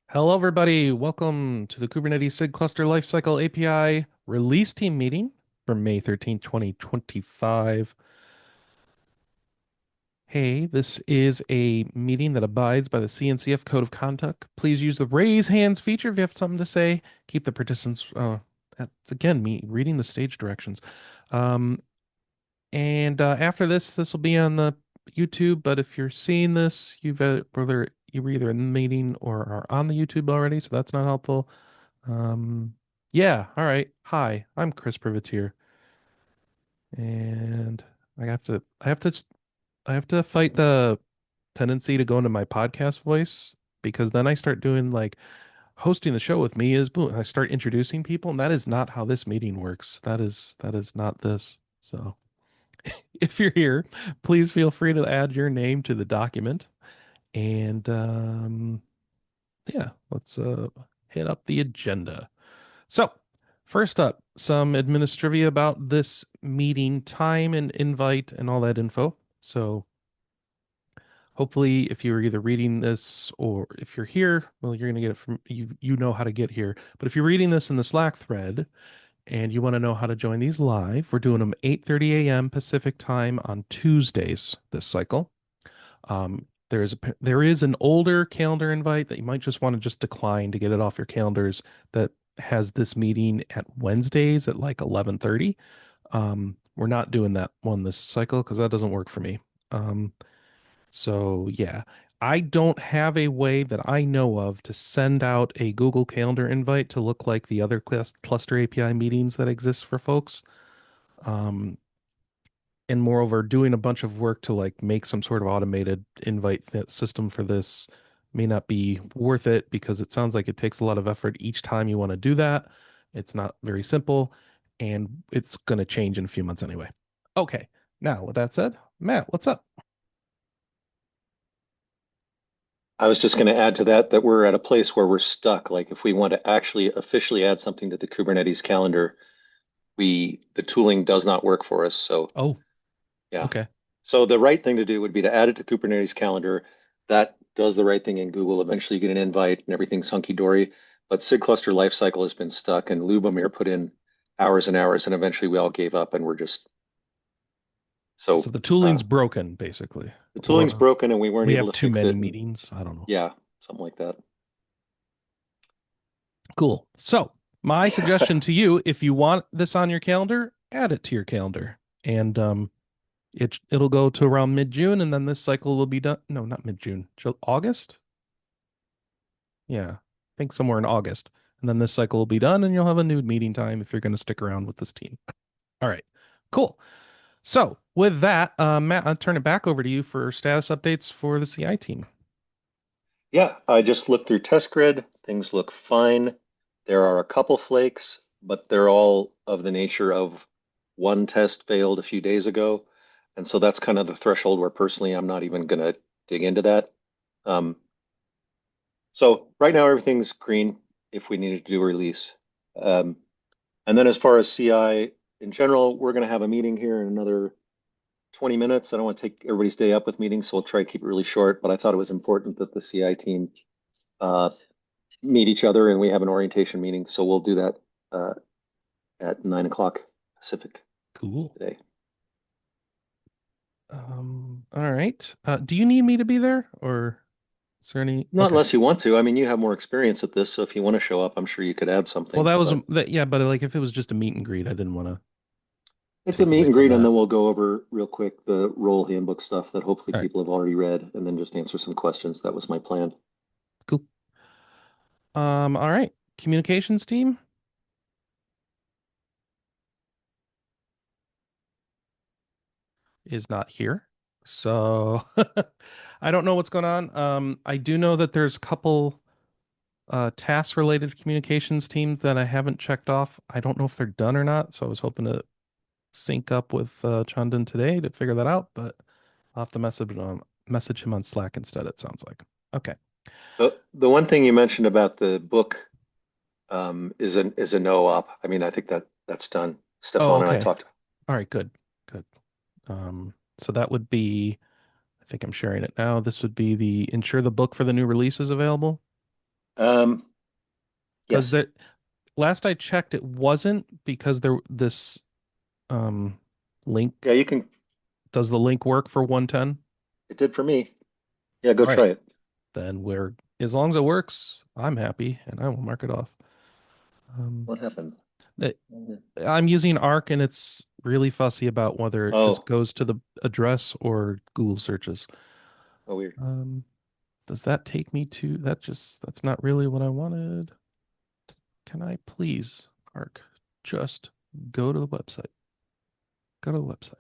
Hello, everybody. Welcome to the Kubernetes SIG Cluster Lifecycle API release team meeting for May 13th, 2025. Hey, this is a meeting that abides by the CNCF Code of Conduct. Please use the raise hands feature if you have something to say. Keep the participants, that's again me reading the stage directions. Um, and after this will be on the YouTube. But if you're seeing this, whether you were either in the meeting or are on the YouTube already, so that's not helpful. Um, yeah, all right. Hi, I'm Chris Privateer, and I have to fight the tendency to go into my podcast voice because then I start doing like hosting the show with me is boom. I start introducing people, and that is not how this meeting works. That is not this. So if you're here, please feel free to add your name to the document. And yeah, let's hit up the agenda. So, first up, some administrivia about this meeting time and invite and all that info. So, hopefully, if you're either reading this or if you're here, well, you're going to get it from you know how to get here. But if you're reading this in the Slack thread and you want to know how to join these live, we're doing them 8:30 a.m. Pacific time on Tuesdays this cycle. There is an older calendar invite that you might just want to just decline to get it off your calendars that has this meeting at Wednesdays at like 11:30. We're not doing that one this cycle because that doesn't work for me. Um, so yeah, I don't have a way that I know of to send out a Google Calendar invite to look like the other cluster API meetings that exist for folks. Um, and moreover, doing a bunch of work to like make some sort of automated invite system for this may not be worth it because it sounds like it takes a lot of effort each time you want to do that. It's not very simple, and it's going to change in a few months anyway. Okay, now with that said, Matt, what's up? I was just going to add to that we're at a place where we're stuck. Like if we want to actually officially add something to the Kubernetes calendar, the tooling does not work for us. So Oh, yeah. okay. So the right thing to do would be to add it to Kubernetes calendar. That does the right thing in Google. Eventually you get an invite and everything's hunky dory. But SIG cluster lifecycle has been stuck and Lubomir put in hours and hours and eventually we all gave up and we're just So so the tooling's broken, basically, the tooling's or broken and we weren't we able have to too fix many it. And meetings. I don't know. yeah, something like that. Cool. So my suggestion to you, if you want this on your calendar, add it to your calendar. And it'll go to around mid-June, and then this cycle will be done. No, not mid-June. August? Yeah, I think somewhere in August. And then this cycle will be done, and you'll have a new meeting time if you're going to stick around with this team. All right, cool. So with that, Matt, I'll turn it back over to you for status updates for the CI team. Yeah, I just looked through test grid. Things look fine. There are a couple flakes, but they're all of the nature of one test failed a few days ago. And so that's kind of the threshold where personally I'm not even going to dig into that. Um, so right now everything's green if we needed to do a release. Um, and then as far as CI in general, we're going to have a meeting here in another 20 minutes. I don't want to take everybody's day up with meetings, so we'll try to keep it really short. But I thought it was important that the CI team uh, meet each other and we have an orientation meeting. So we'll do that uh, at 9 o'clock Pacific Cool. today. All right. Do you need me to be there, or is there any? Not Okay. unless you want to. I mean, you have more experience at this, so if you want to show up, I'm sure you could add Well, something. that was But that. Yeah, but like if it was just a meet and greet, I didn't want to it's a take meet away and from greet, and that. then we'll go over real quick the role handbook stuff that hopefully All right. people have already read, and then just answer some questions. That was my plan. Cool. All right. Communications team is not here. So I don't know what's going on. I do know that there's a couple task related communications teams that I haven't checked off. I don't know if they're done or not, so I was hoping to sync up with Chandan today to figure that out, but I'll have to message him on Slack instead, it sounds like. Okay. The one thing you mentioned about the book is a no op. I mean, I think that's done. Oh, Stefan and I okay. talked. All right, good. Good. So that would be, I think I'm sharing it now. This would be the ensure the book for the new release is available. Um, Because yes. that last I checked, it wasn't because there this um Yeah, link. you can. Does the link work for 110? It did for me. Yeah, go All try right, it. then we're as long as it works, I'm happy and I will mark it off. Um, What happened? it- I'm using Arc and it's really fussy about whether it just Oh, goes to the address or Google searches. oh, weird. Um, does that take me to that's not really what I wanted. Can I please, Arc, just go to the website? Go to the website.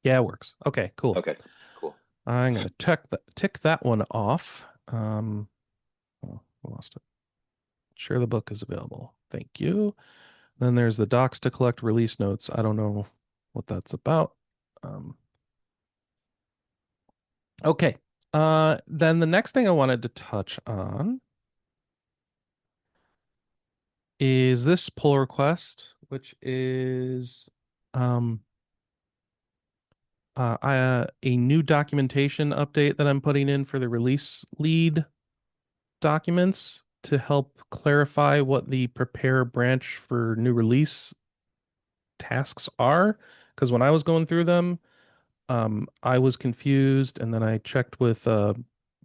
Yeah, it works. Okay, cool. Okay, cool. I'm gonna tick that one off. Oh, I lost it. Share the book is available. Thank you. Then there's the docs to collect release notes. I don't know what that's about. Um, okay. Then the next thing I wanted to touch on is this pull request, which is um a new documentation update that I'm putting in for the release lead documents to help clarify what the prepare branch for new release tasks are. Because when I was going through them, I was confused, and then I checked with the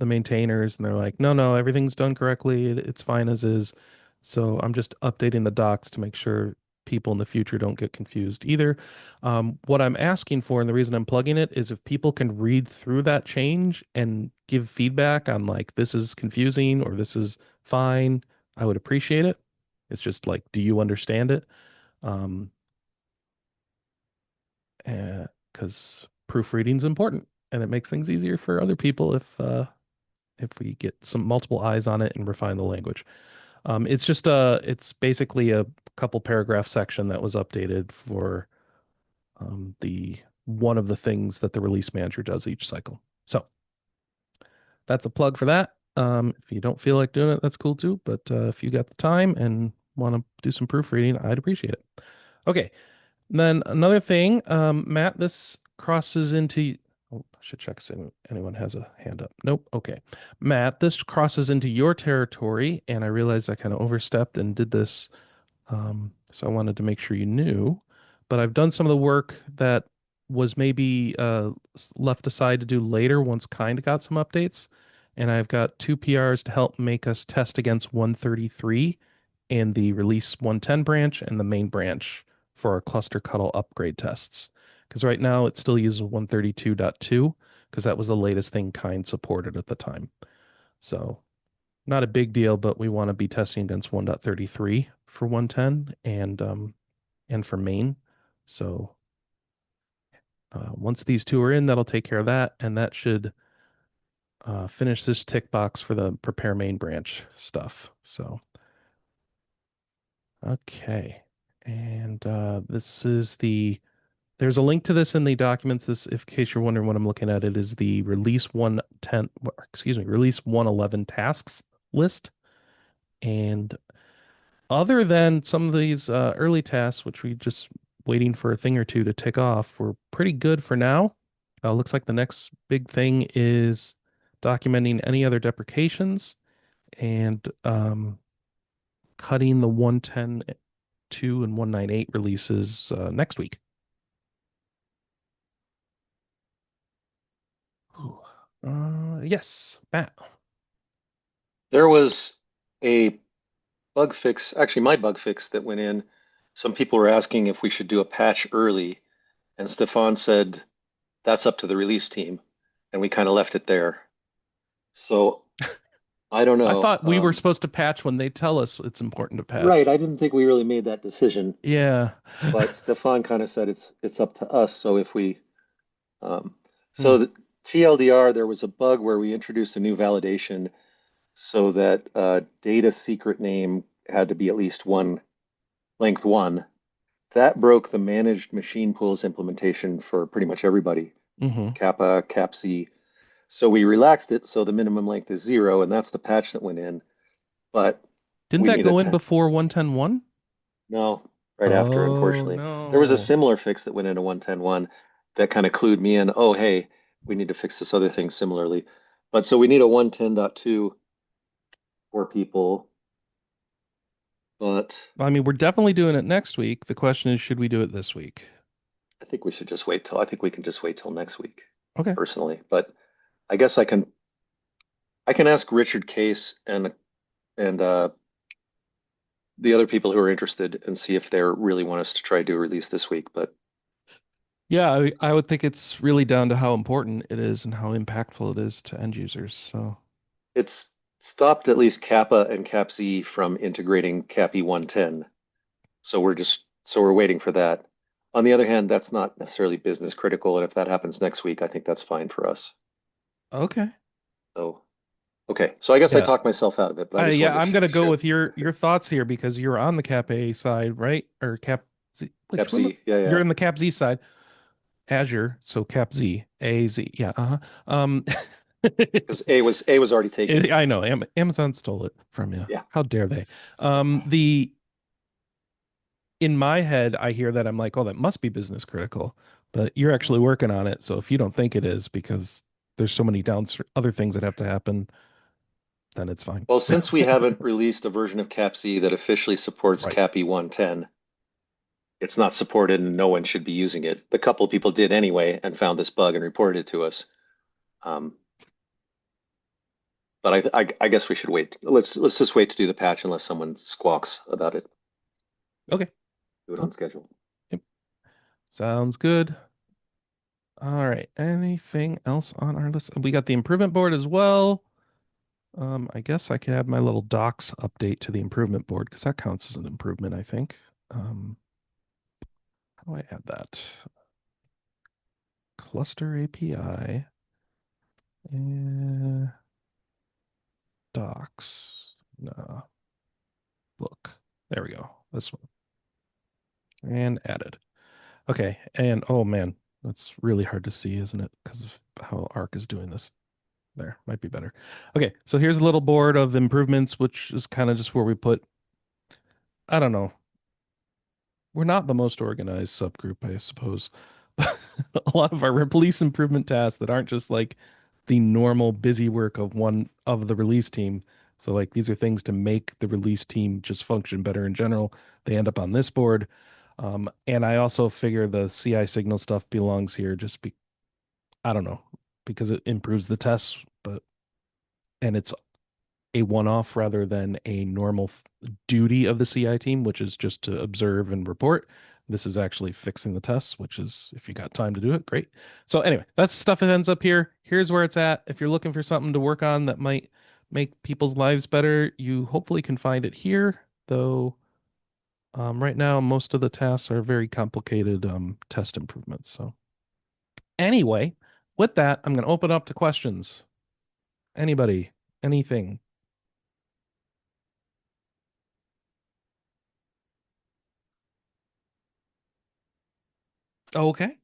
maintainers, and they're like, "No, no, everything's done correctly. It's fine as is." So I'm just updating the docs to make sure people in the future don't get confused either. What I'm asking for, and the reason I'm plugging it, is if people can read through that change and give feedback on like this is confusing or this is fine, I would appreciate it. It's just like, do you understand it? Um, because proofreading's important and it makes things easier for other people if we get some multiple eyes on it and refine the language. It's basically a couple paragraph section that was updated for the one of the things that the release manager does each cycle. So that's a plug for that. If you don't feel like doing it, that's cool too. But if you got the time and want to do some proofreading, I'd appreciate it. Okay, then another thing, Matt, this crosses into. Oh, I should check if anyone has a hand up. Nope. Okay. Matt, this crosses into your territory, and I realized I kind of overstepped and did this. So I wanted to make sure you knew. But I've done some of the work that was maybe left aside to do later once kind of got some updates. And I've got two PRs to help make us test against 133 and the release 110 branch and the main branch for our cluster cuddle upgrade tests. Because right now it still uses 132.2 because that was the latest thing kind supported at the time. So not a big deal, but we want to be testing against 1.33 for 110 and for main. So once these two are in, that'll take care of that, and that should finish this tick box for the prepare main branch stuff. So okay, and this is the there's a link to this in the documents. This, if in case you're wondering what I'm looking at, it is the release 110, excuse me, release 111 tasks list. And other than some of these early tasks, which we just waiting for a thing or two to tick off, we're pretty good for now. Looks like the next big thing is documenting any other deprecations and cutting the 110.2 and 198 releases next week. Ooh. Yes, Matt. There was a bug fix, actually my bug fix that went in. Some people were asking if we should do a patch early, and Stefan said that's up to the release team, and we kind of left it there. So I don't I know. thought we were supposed to patch when they tell us it's important to Right, patch. I didn't think we really made that decision, Yeah. but Stefan kind of said it's up to us. So if we Hmm. so the TLDR, there was a bug where we introduced a new validation so that data secret name had to be at least one length one. That broke the managed machine pools implementation for pretty much everybody, Hmm. Kappa, CAPC. So we relaxed it so the minimum length is zero, and that's the patch that went in. But Didn't we that need a go in 10. before 110.1? No, right after, Oh unfortunately. There was a no. similar fix that went into 110.1 that kind of clued me in. Oh, hey, we need to fix this other thing similarly. But so we need a 110.2 for people, but I mean, we're definitely doing it next week. The question is, should we do it this week? I think we can just wait till next week, Okay. personally. But I guess I can ask Richard Case and the other people who are interested and see if they really want us to try to do a release this week. But Yeah, I would think it's really down to how important it is and how impactful it is to end users. So, it's stopped at least Kappa and CapZ from integrating CAPI 110. So we're waiting for that. On the other hand, that's not necessarily business critical, and if that happens next week, I think that's fine for us. okay. So okay, so I guess I Yeah. talked myself out of it, but I just Yeah, wanted I'm to gonna go share with your thoughts here because you're on the Cap A side, right? Or Cap Z, which one? CapZ. Yeah, You're yeah. in the Cap Z side. Azure, so Cap Z, A Z. Yeah, uh-huh. Um Because A was already taken. I know Amazon stole it from you. Yeah. How dare they? The in my head, I hear that I'm like, oh, that must be business critical, but you're actually working on it. So if you don't think it is because there's so many other things that have to happen, then it's fine. Well, since we haven't released a version of CapZ that officially supports Right. CAPI 110, it's not supported and no one should be using it. The couple of people did anyway and found this bug and reported it to us. Um, but I guess we should wait. Let's just wait to do the patch unless someone squawks about it. Okay. Do it on Cool. schedule. Yep. Sounds good. All right. Anything else on our list? We got the improvement board as well. I guess I could add my little docs update to the improvement board because that counts as an improvement, I think. Um, how do I add that? Cluster API and docs. No, look. There we go. This one. And added. Okay. And oh man, that's really hard to see, isn't it? Because of how Arc is doing this. There, might be better. Okay, so here's a little board of improvements, which is kind of just where we put, I don't know, we're not the most organized subgroup, I suppose. But a lot of our police improvement tasks that aren't just like the normal busy work of one of the release team. So like these are things to make the release team just function better in general. They end up on this board. And I also figure the CI signal stuff belongs here just I don't know, because it improves the tests, but and it's a one-off rather than a normal duty of the CI team, which is just to observe and report. This is actually fixing the tests, which is if you got time to do it, great. So anyway, that's stuff that ends up here. Here's where it's at. If you're looking for something to work on that might make people's lives better, you hopefully can find it here. Though right now, most of the tasks are very complicated test improvements. So anyway, with that, I'm going to open up to questions. Anybody, anything? Okay.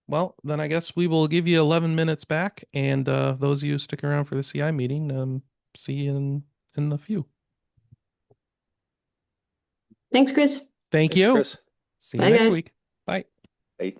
Well, then I guess we will give you 11 minutes back, and those of you sticking around for the CI meeting, see you in the few. Thanks, Chris. Thank Thanks, you. Chris. See you Bye, next guys. week. Bye. Bye.